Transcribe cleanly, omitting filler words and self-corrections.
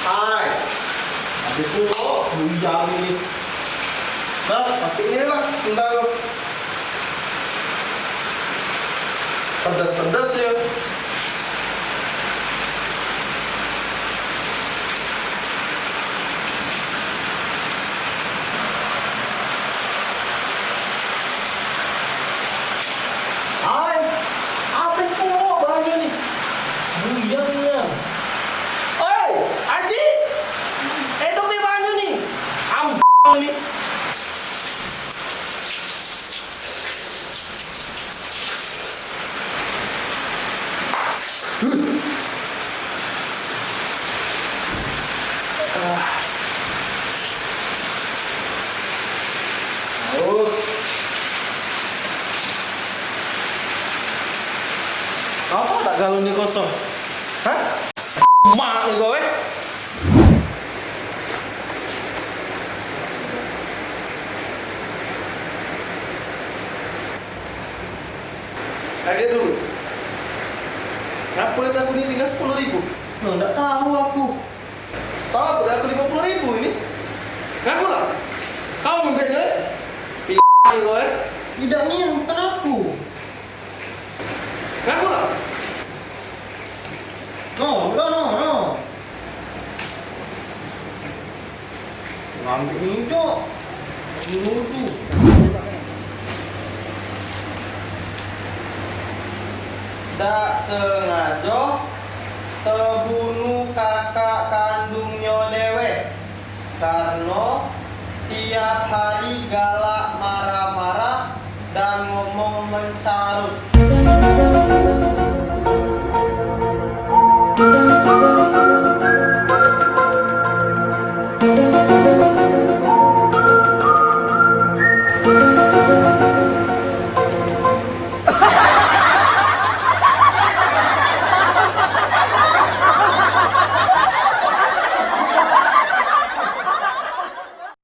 Hai, habis dulu, bujang ini. Nah, pakai ini lah, bentar lo. Pedas-pedas ya. Hai, habis dulu bahannya nih. Bujangnya. Oi, Aji, demi bahannya nih. Nih. Terus apa tak galonnya kosong? Hah? Mak nih kowe. Kaget dulu. Kenapa lihat aku ini tinggal 10.000? Loh, nggak tahu aku. Setahu aku udah aku 50.000 ini. Ngaku lah. Kau membeknya? Nih kowe. Tidak nih, bukan aku. Ngaku lah. No. Ngambil ini cok. Ini tuh. Tak sengaja terbunuh kakak kandungnya dewe karena tiap hari galak marah-marah dan ngomong mencarut.